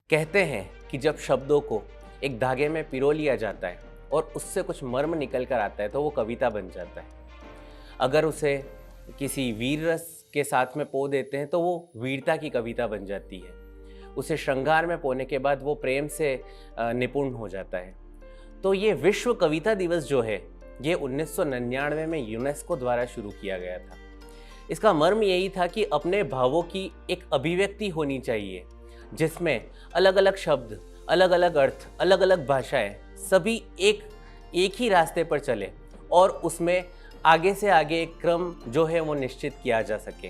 कहते हैं कि जब शब्दों को एक धागे में पिरो लिया जाता है और उससे कुछ मर्म निकल कर आता है तो वो कविता बन जाता है। अगर उसे किसी वीर रस के साथ में पो देते हैं तो वो वीरता की कविता बन जाती है। उसे श्रृंगार में पोने के बाद वो प्रेम से निपुण हो जाता है। तो ये विश्व कविता दिवस जो है ये 1999 में यूनेस्को द्वारा शुरू किया गया था। इसका मर्म यही था कि अपने भावों की एक अभिव्यक्ति होनी चाहिए जिसमें अलग अलग शब्द, अलग अलग अर्थ, अलग अलग भाषाएं सभी एक ही रास्ते पर चले और उसमें आगे से आगे एक क्रम जो है वो निश्चित किया जा सके।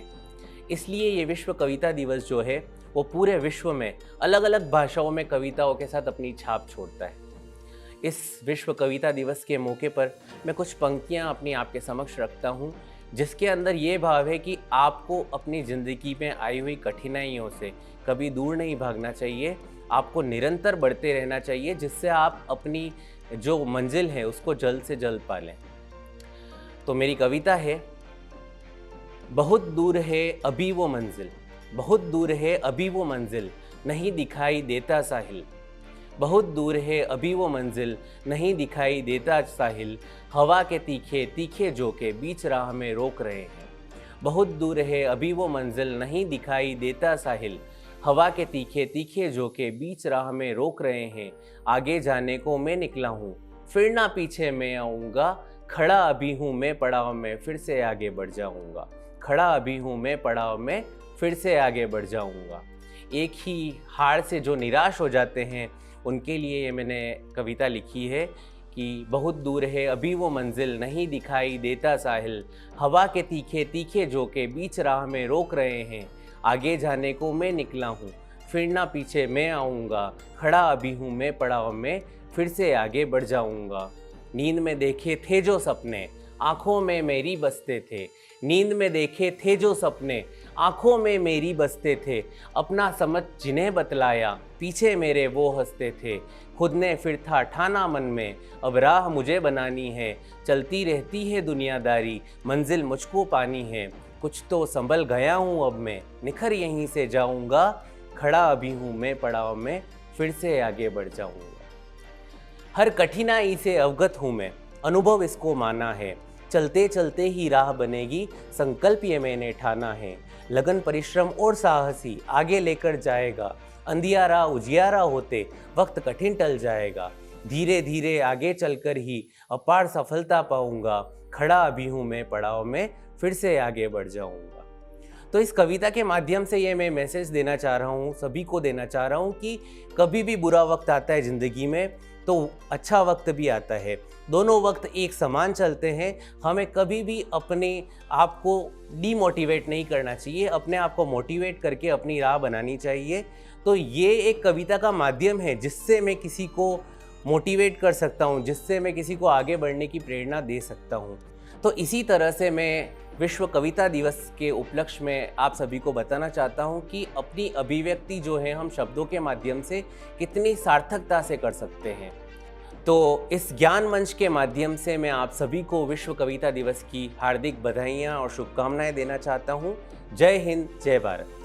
इसलिए ये विश्व कविता दिवस जो है वो पूरे विश्व में अलग अलग भाषाओं में कविताओं के साथ अपनी छाप छोड़ता है। इस विश्व कविता दिवस के मौके पर मैं कुछ पंक्तियाँ अपनी आपके समक्ष रखता हूँ जिसके अंदर ये भाव है कि आपको अपनी ज़िंदगी में आई हुई कठिनाइयों से कभी दूर नहीं भागना चाहिए, आपको निरंतर बढ़ते रहना चाहिए जिससे आप अपनी जो मंजिल है उसको जल्द से जल्द पा लें। तो मेरी कविता है, बहुत दूर है अभी वो मंजिल, बहुत दूर है अभी वो मंजिल, नहीं दिखाई देता साहिल। बहुत दूर है अभी वो मंजिल, नहीं दिखाई देता साहिल, हवा के तीखे तीखे झोंके बीच राह में रोक रहे हैं। बहुत दूर है अभी वो मंजिल, नहीं दिखाई देता साहिल, हवा के तीखे तीखे झोंके बीच राह में रोक रहे हैं। आगे जाने को मैं निकला हूँ, फिर ना पीछे मैं आऊँगा, खड़ा अभी हूँ मैं पड़ाव में, फिर से आगे बढ़ जाऊँगा। खड़ा अभी हूँ मैं पड़ाव में, फिर से आगे बढ़ जाऊँगा। एक ही हार से जो निराश हो जाते हैं उनके लिए ये मैंने कविता लिखी है कि बहुत दूर है अभी वो मंजिल, नहीं दिखाई देता साहिल, हवा के तीखे तीखे झोंके बीच राह में रोक रहे हैं। आगे जाने को मैं निकला हूँ, फिर ना पीछे मैं आऊँगा, खड़ा अभी हूँ मैं पड़ाव में, फिर से आगे बढ़ जाऊँगा। नींद में देखे थे जो सपने, आँखों में मेरी बसते थे। नींद में देखे थे जो सपने, आँखों में मेरी बसते थे। अपना समझ जिन्हें बतलाया, पीछे मेरे वो हंसते थे। खुद ने फिर था ठाना मन में, अब राह मुझे बनानी है। चलती रहती है दुनियादारी, मंजिल मुझको पानी है। कुछ तो संभल गया हूँ अब मैं, निखर यहीं से जाऊँगा। खड़ा अभी हूँ मैं पड़ाव में, फिर से आगे बढ़ जाऊँगा। हर कठिनाई से अवगत हूँ मैं, अनुभव इसको माना है। चलते चलते ही राह बनेगी, संकल्प ये मैंने ठाना है। लगन परिश्रम और साहसी आगे लेकर जाएगा। अंधियारा उजियारा होते वक्त कठिन टल जाएगा। धीरे धीरे आगे चलकर ही अपार सफलता पाऊंगा। खड़ा अभी हूँ मैं पड़ाव में, फिर से आगे बढ़ जाऊंगा। तो इस कविता के माध्यम से ये मैं मैसेज देना चाह रहा हूँ, सभी को देना चाह रहा हूँ कि कभी भी बुरा वक्त आता है ज़िंदगी में तो अच्छा वक्त भी आता है। दोनों वक्त एक समान चलते हैं। हमें कभी भी अपने आप को डीमोटिवेट नहीं करना चाहिए, अपने आप को मोटिवेट करके अपनी राह बनानी चाहिए। तो ये एक कविता का माध्यम है जिससे मैं किसी को मोटिवेट कर सकता हूँ, जिससे मैं किसी को आगे बढ़ने की प्रेरणा दे सकता हूँ। तो इसी तरह से मैं विश्व कविता दिवस के उपलक्ष्य में आप सभी को बताना चाहता हूँ कि अपनी अभिव्यक्ति जो है हम शब्दों के माध्यम से कितनी सार्थकता से कर सकते हैं। तो इस ज्ञान मंच के माध्यम से मैं आप सभी को विश्व कविता दिवस की हार्दिक बधाइयाँ और शुभकामनाएं देना चाहता हूँ। जय हिंद, जय भारत।